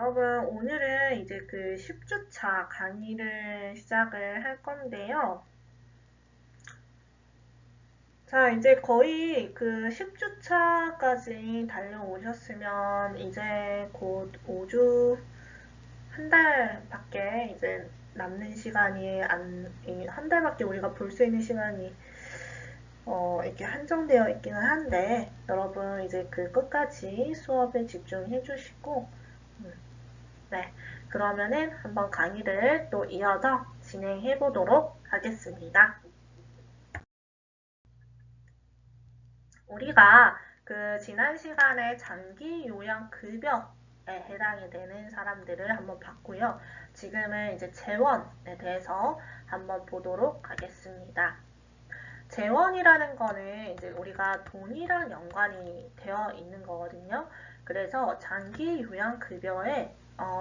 여러분, 오늘은 이제 그 10주차 강의를 시작을 할 건데요. 자, 이제 거의 그 10주차까지 달려오셨으면 이제 곧 5주, 한 달밖에 이제 남는 시간이 한 달밖에 우리가 볼 수 있는 시간이 이렇게 한정되어 있기는 한데, 여러분 이제 그 끝까지 수업에 집중해 주시고, 네, 그러면은 한번 강의를 또 이어서 진행해 보도록 하겠습니다. 우리가 그 지난 시간에 장기 요양 급여에 해당이 되는 사람들을 한번 봤고요. 지금은 이제 재원에 대해서 한번 보도록 하겠습니다. 재원이라는 거는 이제 우리가 돈이랑 연관이 되어 있는 거거든요. 그래서 장기 요양급여에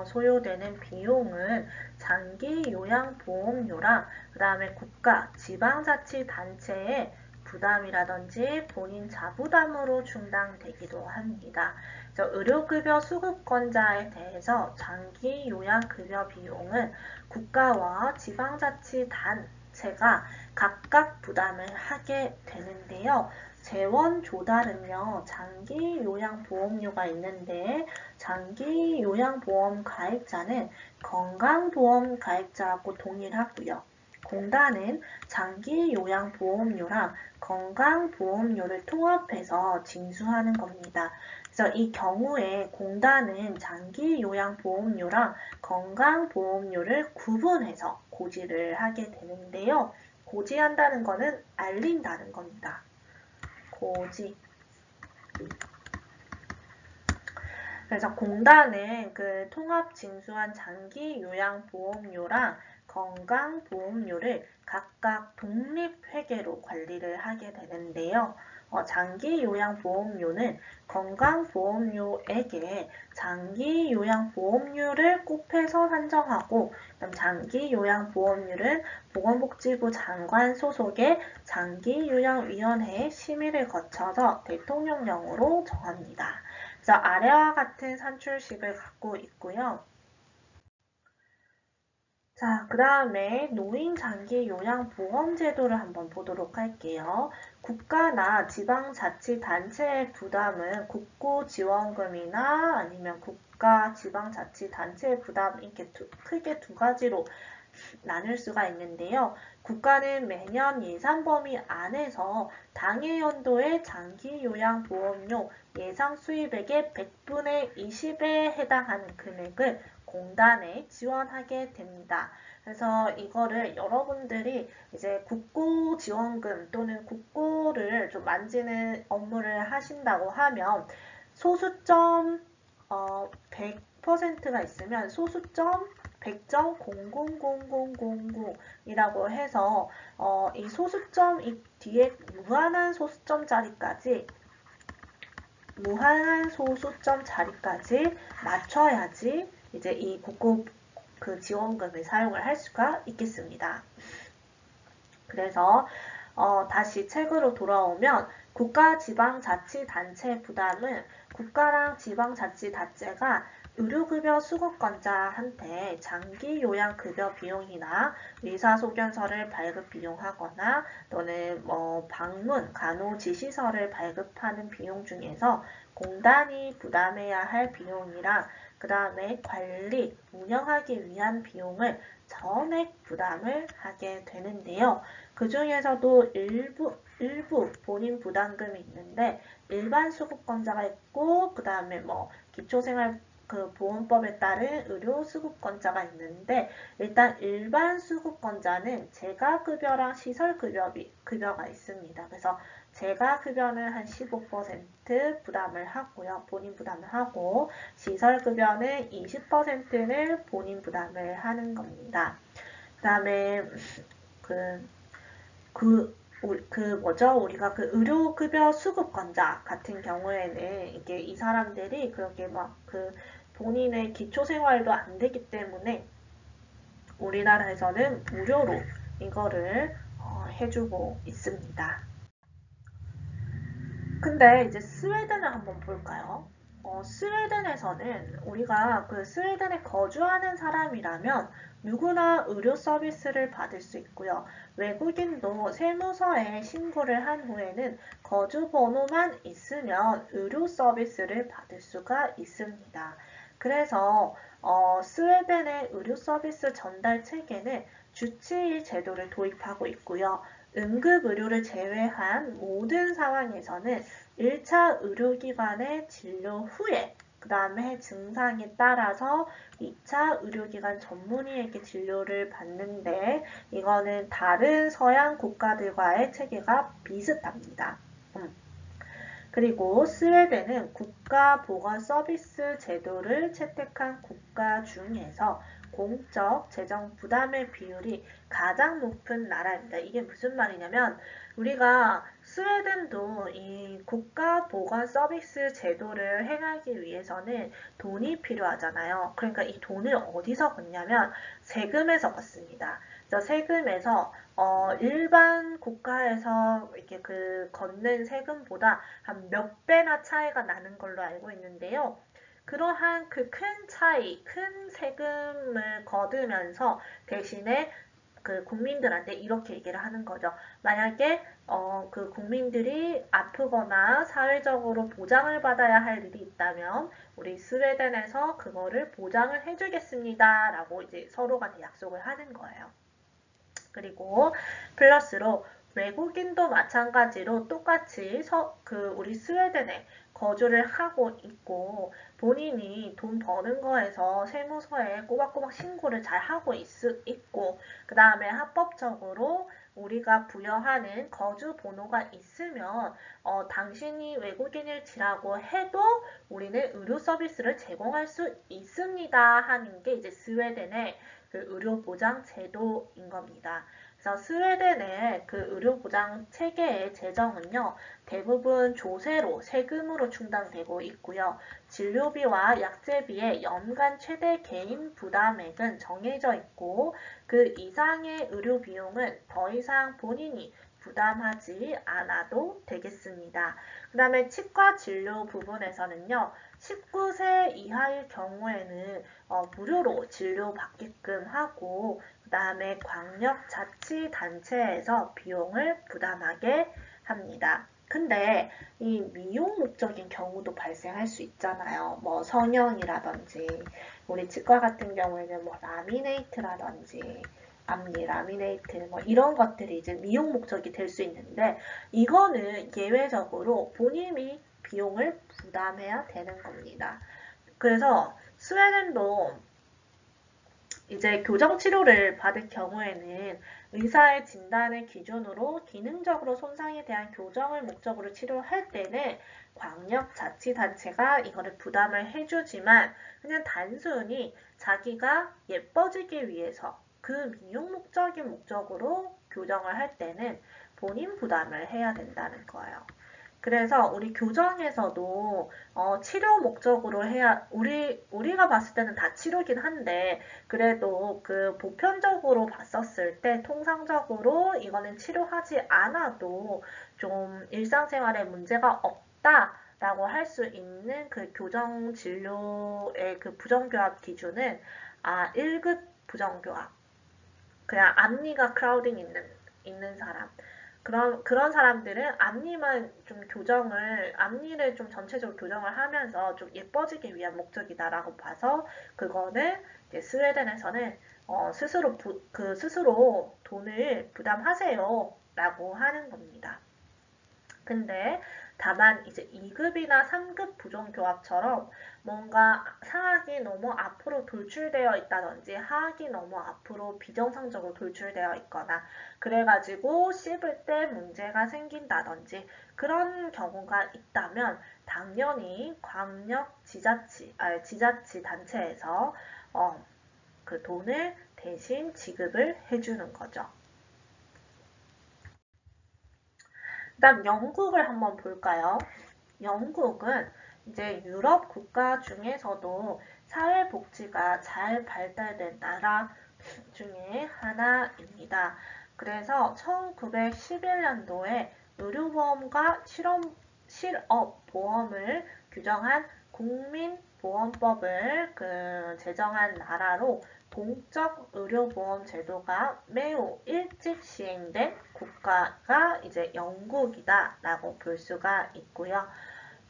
소요되는 비용은 장기 요양보험료랑 그 다음에 국가, 지방자치단체의 부담이라든지 본인 자부담으로 충당되기도 합니다. 그래서 의료급여 수급권자에 대해서 장기 요양급여 비용은 국가와 지방자치단체가 각각 부담을 하게 되는데요. 재원 조달은요, 장기 요양보험료가 있는데, 장기 요양보험 가입자는 건강보험 가입자하고 동일하고요. 공단은 장기 요양보험료랑 건강보험료를 통합해서 징수하는 겁니다. 그래서 이 경우에 공단은 장기 요양보험료랑 건강보험료를 구분해서 고지를 하게 되는데요. 고지한다는 거는 알린다는 겁니다. 고지. 그래서 공단은 그 통합 징수한 장기 요양보험료랑 건강보험료를 각각 독립회계로 관리를 하게 되는데요. 장기 요양보험료는 건강보험료에게 장기 요양보험료를 곱해서 산정하고, 그럼 장기 요양보험료는 보건복지부 장관 소속의 장기요양위원회의 심의를 거쳐서 대통령령으로 정합니다. 그래서 아래와 같은 산출식을 갖고 있고요. 자, 그 다음에 노인장기요양보험제도를 한번 보도록 할게요. 국가나 지방자치단체의 부담은 국고지원금이나 아니면 국가, 지방자치단체의 부담, 이렇게 크게 두 가지로 나눌 수가 있는데요. 국가는 매년 예산 범위 안에서 당해 연도의 장기요양보험료 예상 수입액의 100분의 20에 해당하는 금액을 공단에 지원하게 됩니다. 그래서 이거를 여러분들이 이제 국고지원금 또는 국고를 좀 만지는 업무를 하신다고 하면 소수점 100%가 있으면 소수점 100.000000이라고 해서 이 소수점 이 뒤에 무한한 소수점 자리까지 맞춰야지 이제 이 국고 그 지원금을 사용을 할 수가 있겠습니다. 그래서 다시 책으로 돌아오면 국가지방자치단체 부담은 국가랑 지방자치단체가 의료급여 수급권자한테 장기요양급여 비용이나 의사소견서를 발급 비용하거나 또는 방문, 간호지시서를 발급하는 비용 중에서 공단이 부담해야 할 비용이랑 그 다음에 관리, 운영하기 위한 비용을 전액 부담을 하게 되는데요. 그 중에서도 일부 본인 부담금이 있는데 일반 수급권자가 있고 그 다음에 기초생활 그 보험법에 따른 의료 수급권자가 있는데 일단 일반 수급권자는 재가급여랑 시설급여가 있습니다. 그래서 재가급여는 한 15% 부담을 하고요. 본인 부담을 하고 시설급여는 20%를 본인 부담을 하는 겁니다. 그 다음에 우리가 그 의료급여 수급권자 같은 경우에는 이게 이 사람들이 그렇게 본인의 기초생활도 안 되기 때문에 우리나라에서는 무료로 이거를 해주고 있습니다. 근데 이제 스웨덴을 한번 볼까요? 스웨덴에서는 우리가 그 스웨덴에 거주하는 사람이라면 누구나 의료 서비스를 받을 수 있고요. 외국인도 세무서에 신고를 한 후에는 거주 번호만 있으면 의료 서비스를 받을 수가 있습니다. 그래서 스웨덴의 의료 서비스 전달 체계는 주치의 제도를 도입하고 있고요. 응급의료를 제외한 모든 상황에서는 1차 의료기관의 진료 후에 그 다음에 증상에 따라서 2차 의료기관 전문의에게 진료를 받는데 이거는 다른 서양 국가들과의 체계가 비슷합니다. 그리고 스웨덴은 국가보건서비스 제도를 채택한 국가 중에서 공적 재정 부담의 비율이 가장 높은 나라입니다. 이게 무슨 말이냐면 우리가 스웨덴도 이 국가보건서비스 제도를 행하기 위해서는 돈이 필요하잖아요. 그러니까 이 돈을 어디서 걷냐면 세금에서 걷습니다. 그래서 세금에서 일반 국가에서 이렇게 그 걷는 세금보다 한 몇 배나 차이가 나는 걸로 알고 있는데요. 그러한 그 큰 차이, 큰 세금을 거두면서 대신에 그 국민들한테 이렇게 얘기를 하는 거죠. 만약에 그 국민들이 아프거나 사회적으로 보장을 받아야 할 일이 있다면 우리 스웨덴에서 그거를 보장을 해주겠습니다. 라고 이제 서로 간에 약속을 하는 거예요. 그리고 플러스로 외국인도 마찬가지로 똑같이 우리 스웨덴에 거주를 하고 있고 본인이 돈 버는 거에서 세무서에 꼬박꼬박 신고를 잘 하고 있고 그 다음에 합법적으로 우리가 부여하는 거주 번호가 있으면 당신이 외국인일지라고 해도 우리는 의료 서비스를 제공할 수 있습니다 하는 게 이제 스웨덴의 그 의료보장 제도인 겁니다. 그래서 스웨덴의 그 의료보장 체계의 재정은요, 대부분 조세로, 세금으로 충당되고 있고요. 진료비와 약제비의 연간 최대 개인 부담액은 정해져 있고, 그 이상의 의료 비용은 더 이상 본인이 부담하지 않아도 되겠습니다. 그 다음에 치과 진료 부분에서는요, 19세 이하의 경우에는 무료로 진료받게끔 하고 그 다음에 광역자치단체에서 비용을 부담하게 합니다. 근데 이 미용 목적인 경우도 발생할 수 있잖아요. 뭐 성형이라든지 우리 치과 같은 경우에는 뭐 라미네이트라든지 앞니 라미네이트 뭐 이런 것들이 이제 미용 목적이 될 수 있는데 이거는 예외적으로 본인이 비용을 부담해야 되는 겁니다. 그래서 스웨덴도 이제 교정 치료를 받을 경우에는 의사의 진단을 기준으로 기능적으로 손상에 대한 교정을 목적으로 치료할 때는 광역자치단체가 이거를 부담을 해주지만 그냥 단순히 자기가 예뻐지기 위해서 그 미용 목적인 목적으로 교정을 할 때는 본인 부담을 해야 된다는 거예요. 그래서 우리 교정에서도 치료 목적으로 해야 우리가 봤을 때는 다 치료긴 한데 그래도 그 보편적으로 봤었을 때 통상적으로 이거는 치료하지 않아도 좀 일상생활에 문제가 없다라고 할 수 있는 그 교정 진료의 그 부정교합 기준은 1급 부정교합 그냥 앞니가 크라우딩 있는 사람 그런 사람들은 앞니만 좀 앞니를 좀 전체적으로 교정을 하면서 좀 예뻐지기 위한 목적이다라고 봐서 그거는 이제 스웨덴에서는 스스로 돈을 부담하세요 라고 하는 겁니다. 근데 다만 이제 2급이나 3급 부정교합처럼 뭔가 상악이 너무 앞으로 돌출되어 있다든지 하악이 너무 앞으로 비정상적으로 돌출되어 있거나 그래가지고 씹을 때 문제가 생긴다든지 그런 경우가 있다면 당연히 지자치 단체에서 그 돈을 대신 지급을 해주는 거죠. 그다음 영국을 한번 볼까요? 영국은 이제 유럽 국가 중에서도 사회복지가 잘 발달된 나라 중에 하나입니다. 그래서 1911년도에 의료보험과 실업보험을 규정한 국민보험법을 제정한 나라로 공적 의료보험 제도가 매우 일찍 시행된 국가가 이제 영국이다라고 볼 수가 있고요.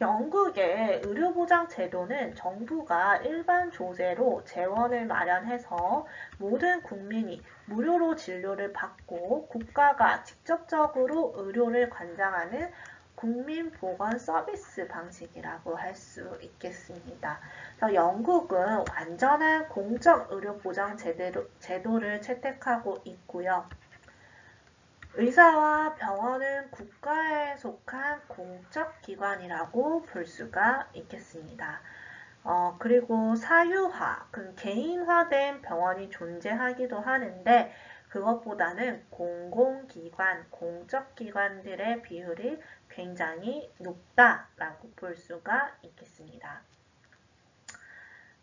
영국의 의료보장 제도는 정부가 일반 조세로 재원을 마련해서 모든 국민이 무료로 진료를 받고 국가가 직접적으로 의료를 관장하는 국민보건 서비스 방식이라고 할 수 있겠습니다. 그래서 영국은 완전한 공적 의료보장 제도를 채택하고 있고요. 의사와 병원은 국가에 속한 공적 기관이라고 볼 수가 있겠습니다. 그리고 사유화, 개인화된 병원이 존재하기도 하는데 그것보다는 공공기관, 공적기관들의 비율이 굉장히 높다라고 볼 수가 있겠습니다.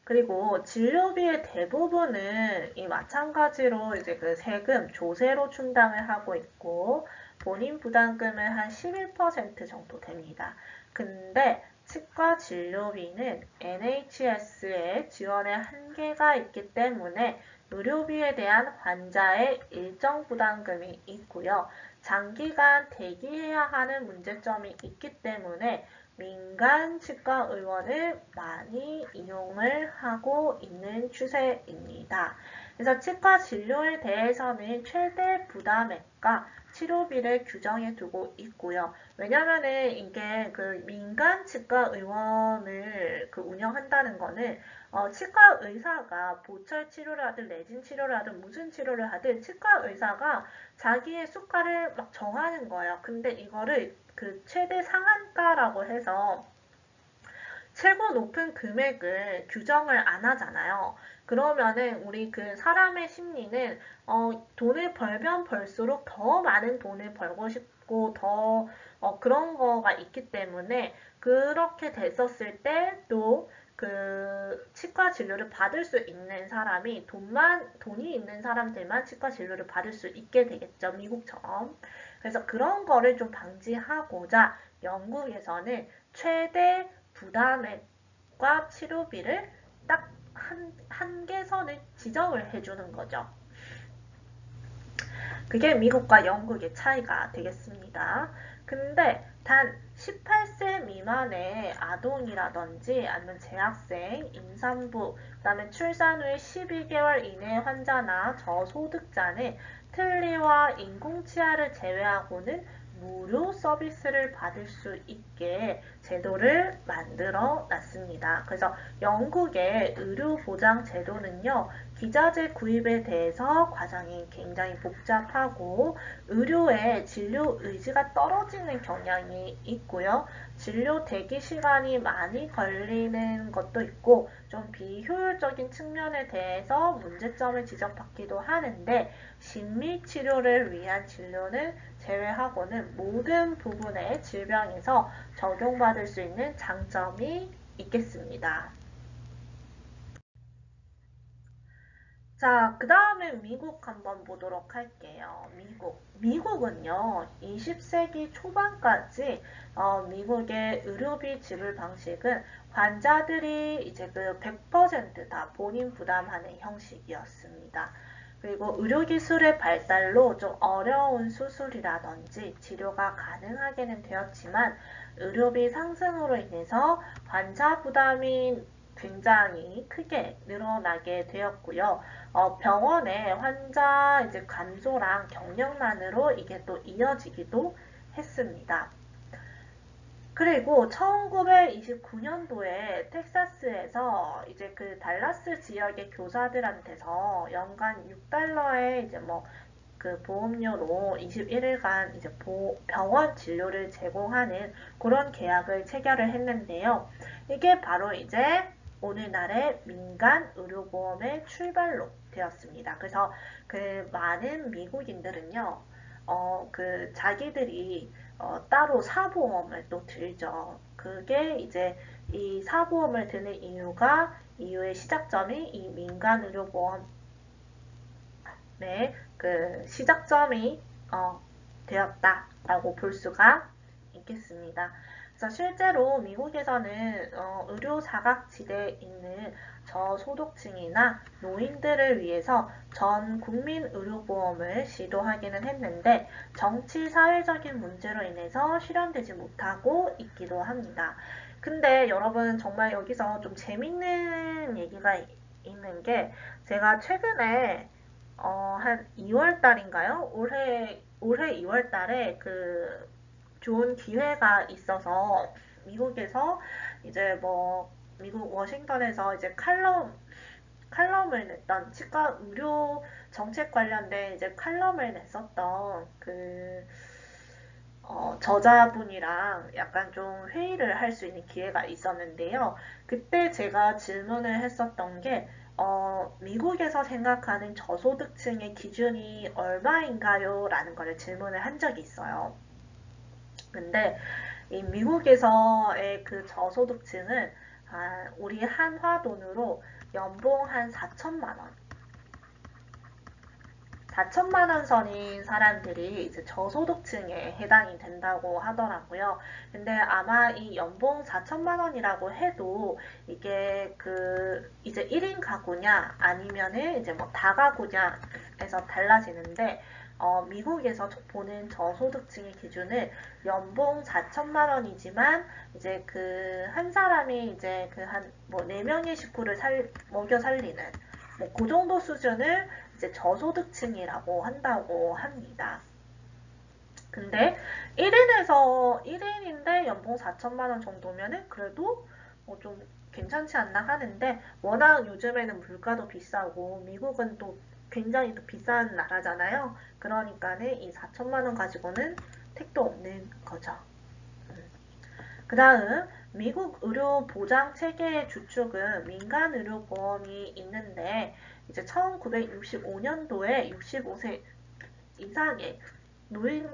그리고 진료비의 대부분은 이 마찬가지로 이제 세금, 조세로 충당을 하고 있고 본인 부담금은 한 11% 정도 됩니다. 근데 치과 진료비는 NHS의 지원에 한계가 있기 때문에 의료비에 대한 환자의 일정 부담금이 있고요. 장기간 대기해야 하는 문제점이 있기 때문에 민간 치과 의원을 많이 이용을 하고 있는 추세입니다. 그래서 치과 진료에 대해서는 최대 부담액과 치료비를 규정해 두고 있고요. 왜냐면은 이게 민간 치과 의원을 운영한다는 거는 치과 의사가 보철 치료를 하든 레진 치료를 하든 무슨 치료를 하든 치과 의사가 자기의 수가를 막 정하는 거예요. 근데 이거를 최대 상한가라고 해서 최고 높은 금액을 규정을 안 하잖아요. 그러면은 우리 사람의 심리는 돈을 벌면 벌수록 더 많은 돈을 벌고 싶고 더 그런 거가 있기 때문에 그렇게 됐었을 때 또 치과 진료를 받을 수 있는 사람이 돈이 있는 사람들만 치과 진료를 받을 수 있게 되겠죠. 미국처럼. 그래서 그런 거를 좀 방지하고자 영국에서는 최대 부담액과 치료비를 딱 한계선을 지정을 해주는 거죠. 그게 미국과 영국의 차이가 되겠습니다. 근데 단 18세 미만의 아동이라든지 아니면 재학생, 임산부, 그 다음에 출산 후에 12개월 이내 환자나 저소득자는 틀니와 인공치아를 제외하고는 무료 서비스를 받을 수 있게 제도를 만들어 놨습니다. 그래서 영국의 의료보장 제도는요, 기자재 구입에 대해서 과정이 굉장히 복잡하고 의료의 진료 의지가 떨어지는 경향이 있고요. 진료 대기 시간이 많이 걸리는 것도 있고 좀 비효율적인 측면에 대해서 문제점을 지적받기도 하는데 심리치료를 위한 진료는 제외하고는 모든 부분의 질병에서 적용받을 수 있는 장점이 있겠습니다. 자, 그 다음에 미국 한번 보도록 할게요. 미국은요, 20세기 초반까지 미국의 의료비 지불 방식은 환자들이 이제 100%다 본인 부담하는 형식이었습니다. 그리고 의료기술의 발달로 좀 어려운 수술이라든지 치료가 가능하게는 되었지만 의료비 상승으로 인해서 환자 부담이 굉장히 크게 늘어나게 되었고요. 병원의 환자 이제 감소랑 경력난으로 이게 또 이어지기도 했습니다. 그리고 1929년도에 텍사스에서 이제 달라스 지역의 교사들한테서 연간 $6의 이제 보험료로 21일간 이제 병원 진료를 제공하는 그런 계약을 체결을 했는데요. 이게 바로 이제 오늘날의 민간 의료보험의 출발로 되었습니다. 그래서 많은 미국인들은요, 자기들이 따로 사보험을 또 들죠. 그게 이제 이 사보험을 드는 이유의 시작점이 이 민간 의료보험의 시작점이 되었다라고 볼 수가 있겠습니다. 그래서 실제로 미국에서는 의료 사각지대에 있는 저소득층이나 노인들을 위해서 전 국민 의료보험을 시도하기는 했는데 정치 사회적인 문제로 인해서 실현되지 못하고 있기도 합니다. 근데 여러분 정말 여기서 좀 재밌는 얘기가 있는 게 제가 최근에 한 2월 달인가요? 올해 2월 달에 그 좋은 기회가 있어서 미국에서 이제 뭐 미국 워싱턴에서 이제 칼럼을 냈던 치과 의료 정책 관련된 이제 칼럼을 냈었던 그 저자분이랑 약간 좀 회의를 할 수 있는 기회가 있었는데요. 그때 제가 질문을 했었던 게 미국에서 생각하는 저소득층의 기준이 얼마인가요? 라는 거를 질문을 한 적이 있어요. 근데 이 미국에서의 그 저소득층은 우리 한화 돈으로 연봉 한 4천만 원, 4천만 원 선인 사람들이 이제 저소득층에 해당이 된다고 하더라고요. 근데 아마 이 연봉 4천만 원이라고 해도 이게 그 이제 1인 가구냐 아니면은 이제 뭐 다가구냐에서 달라지는데 미국에서 보는 저소득층의 기준은 연봉 4천만 원이지만 이제 그 한 사람이 이제 그 한 뭐 4명의 식구를 먹여 살리는 뭐 그 정도 수준을 이제 저소득층이라고 한다고 합니다. 근데 1인인데 연봉 4천만 원 정도면은 그래도 좀 괜찮지 않나 하는데 워낙 요즘에는 물가도 비싸고 미국은 또 굉장히 또 비싼 나라잖아요. 그러니까는 이 4천만 원 가지고는 택도 없는 거죠. 그 다음 미국 의료 보장 체계의 주축은 민간 의료 보험이 있는데 이제 1965년도에 65세 이상의 노인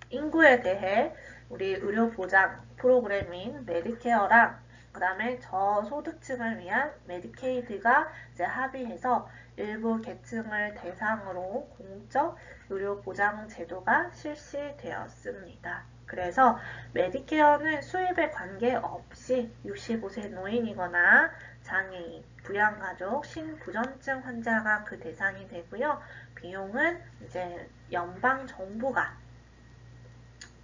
인구에 대해 우리 의료 보장 프로그램인 메디케어랑 그 다음에 저소득층을 위한 메디케이드가 이제 합의해서 일부 계층을 대상으로 공적 의료 보장 제도가 실시되었습니다. 그래서 메디케어는 수입에 관계없이 65세 노인이거나 장애인, 부양가족, 신부전증 환자가 그 대상이 되고요. 비용은 이제 연방 정부가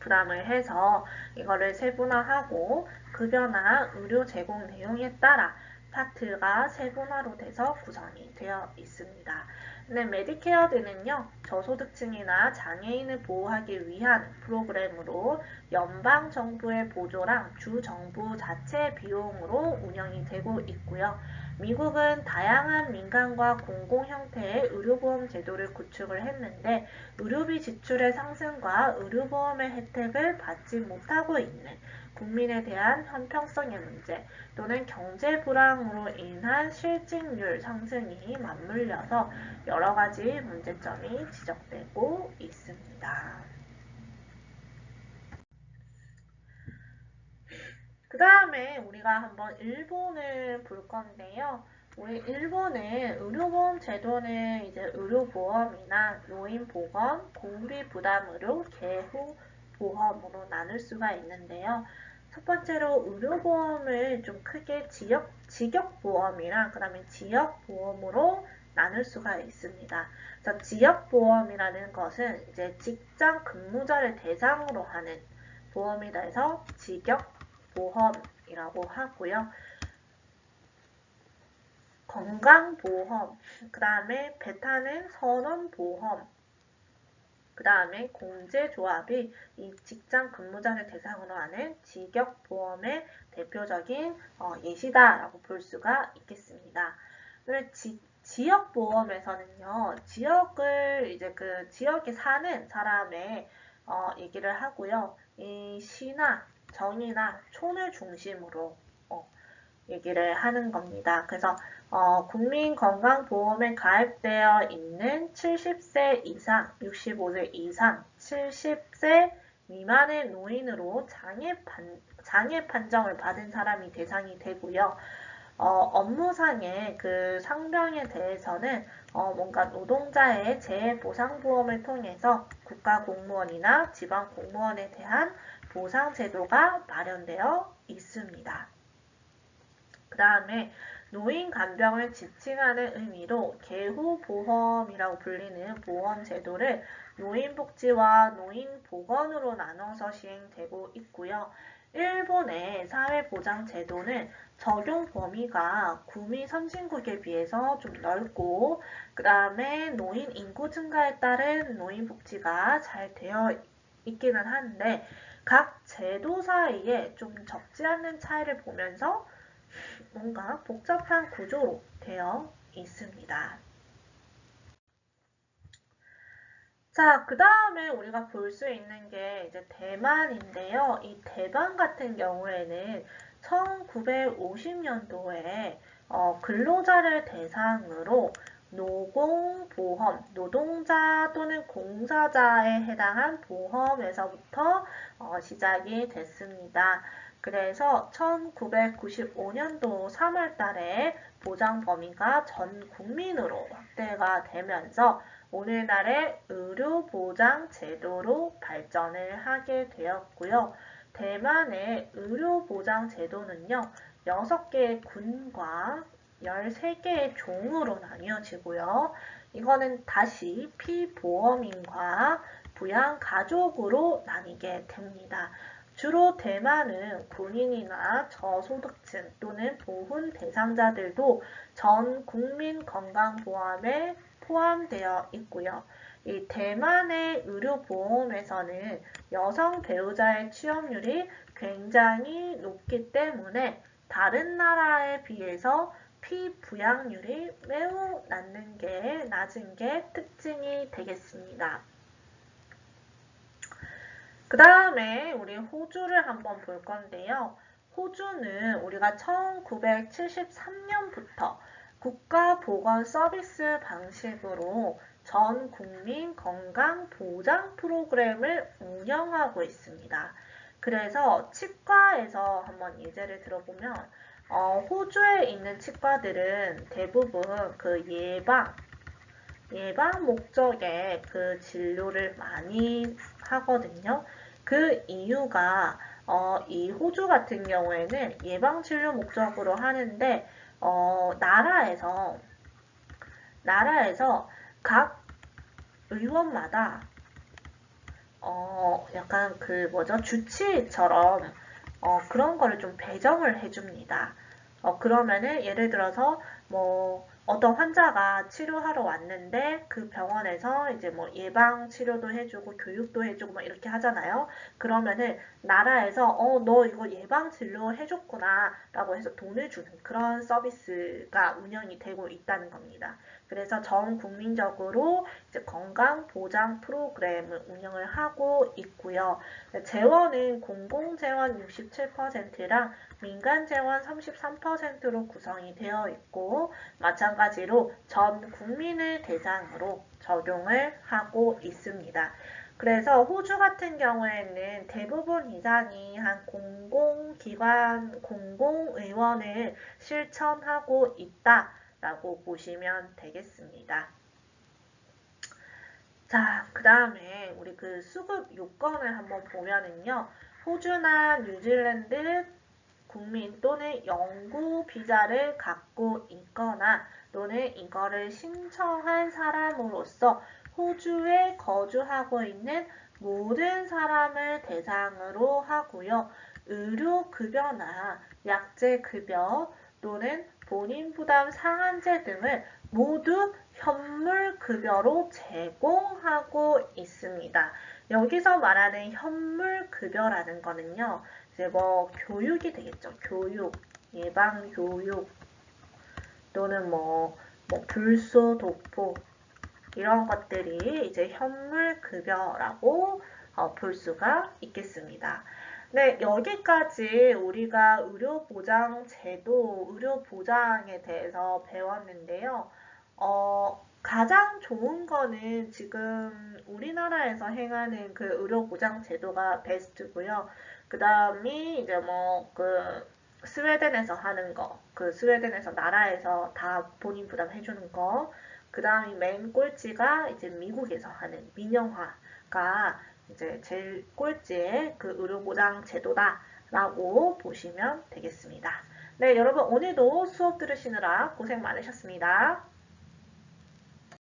부담을 해서 이거를 세분화하고 급여나 의료 제공 내용에 따라 파트가 세분화로 돼서 구성이 되어 있습니다. 근데 메디케어드는요, 저소득층이나 장애인을 보호하기 위한 프로그램으로 연방 정부의 보조랑 주 정부 자체 비용으로 운영이 되고 있고요. 미국은 다양한 민간과 공공 형태의 의료보험 제도를 구축을 했는데 의료비 지출의 상승과 의료보험의 혜택을 받지 못하고 있는 국민에 대한 형평성의 문제 또는 경제 불황으로 인한 실직률 상승이 맞물려서 여러 가지 문제점이 지적되고 있습니다. 그 다음에 우리가 한번 일본을 볼 건데요. 우리 일본의 의료보험 제도는 이제 의료보험이나 노인보험, 공비부담의료, 개후보험으로 나눌 수가 있는데요. 첫 번째로 의료보험을 좀 크게 직역보험이랑 그 다음에 지역보험으로 나눌 수가 있습니다. 그래서 지역보험이라는 것은 이제 직장 근무자를 대상으로 하는 보험이라 해서 직역보험이라고 하고요. 건강보험, 그 다음에 배 타는 선원보험, 그 다음에 공제조합이 이 직장 근무자를 대상으로 하는 직역보험의 대표적인 예시다라고 볼 수가 있겠습니다. 지역보험에서는요, 지역을 이제 그 지역에 사는 사람의 얘기를 하고요. 이 시나 정이나 촌을 중심으로 얘기를 하는 겁니다. 그래서 국민건강보험에 가입되어 있는 70세 이상, 65세 이상, 70세 미만의 노인으로 장애 판정을 받은 사람이 대상이 되고요. 업무상의 그 상병에 대해서는 뭔가 노동자의 재해보상보험을 통해서 국가공무원이나 지방공무원에 대한 보상제도가 마련되어 있습니다. 그 다음에 노인 간병을 지칭하는 의미로 개후보험이라고 불리는 보험제도를 노인복지와 노인보건으로 나눠서 시행되고 있고요. 일본의 사회보장제도는 적용 범위가 구미 선진국에 비해서 좀 넓고 그 다음에 노인 인구 증가에 따른 노인복지가 잘 되어 있기는 한데 각 제도 사이에 좀 적지 않은 차이를 보면서 뭔가 복잡한 구조로 되어 있습니다. 자, 그 다음에 우리가 볼 수 있는 게 이제 대만인데요. 이 대만 같은 경우에는 1950년도에 근로자를 대상으로 노공보험, 노동자 또는 공사자에 해당한 보험에서부터 시작이 됐습니다. 그래서 1995년도 3월 달에 보장 범위가 전 국민으로 확대가 되면서 오늘날의 의료보장 제도로 발전을 하게 되었고요. 대만의 의료보장 제도는요, 6개의 군과 13개의 종으로 나뉘어지고요. 이거는 다시 피보험인과 부양가족으로 나뉘게 됩니다. 주로 대만은 군인이나 저소득층 또는 보훈 대상자들도 전 국민 건강보험에 포함되어 있고요. 이 대만의 의료보험에서는 여성 배우자의 취업률이 굉장히 높기 때문에 다른 나라에 비해서 피부양률이 매우 낮은 게 특징이 되겠습니다. 그 다음에 우리 호주를 한번 볼 건데요. 호주는 우리가 1973년부터 국가보건 서비스 방식으로 전 국민 건강 보장 프로그램을 운영하고 있습니다. 그래서 치과에서 한번 예제를 들어보면 호주에 있는 치과들은 대부분 그 예방 목적의 그 진료를 많이 하거든요. 그 이유가 이 호주 같은 경우에는 예방 진료 목적으로 하는데 나라에서 각 의원마다 약간 그 주치의처럼 그런 거를 좀 배정을 해줍니다. 그러면은 예를 들어서 뭐 어떤 환자가 치료하러 왔는데 그 병원에서 이제 뭐 예방 치료도 해주고 교육도 해주고 막 이렇게 하잖아요. 그러면은 나라에서 너 이거 예방 진료 해줬구나 라고 해서 돈을 주는 그런 서비스가 운영이 되고 있다는 겁니다. 그래서 전 국민적으로 이제 건강 보장 프로그램을 운영을 하고 있고요. 재원은 공공재원 67%랑 민간재원 33%로 구성이 되어 있고 마찬가지로 전 국민을 대상으로 적용을 하고 있습니다. 그래서 호주 같은 경우에는 대부분 이상이 한 공공기관, 공공의원을 실천하고 있다라고 보시면 되겠습니다. 자, 그 다음에 우리 그 수급 요건을 한번 보면은요. 호주나 뉴질랜드 국민 또는 영구 비자를 갖고 있거나 또는 이거를 신청한 사람으로서 호주에 거주하고 있는 모든 사람을 대상으로 하고요. 의료급여나 약제급여 또는 본인 부담 상한제 등을 모두 현물급여로 제공하고 있습니다. 여기서 말하는 현물급여라는 거는요. 이제 뭐 교육이 되겠죠. 교육, 예방교육 또는 뭐 불소, 도포 이런 것들이 이제 현물급여라고 볼 수가 있겠습니다. 네, 여기까지 우리가 의료보장제도, 의료보장에 대해서 배웠는데요. 가장 좋은 거는 지금 우리나라에서 행하는 그 의료보장제도가 베스트고요. 그 다음이 이제 뭐 스웨덴에서 하는 거, 그 스웨덴에서 나라에서 다 본인 부담 해주는 거, 그 다음이 맨 꼴찌가 이제 미국에서 하는 민영화가 이제 제일 꼴찌의 그 의료보장 제도다라고 보시면 되겠습니다. 네, 여러분 오늘도 수업 들으시느라 고생 많으셨습니다.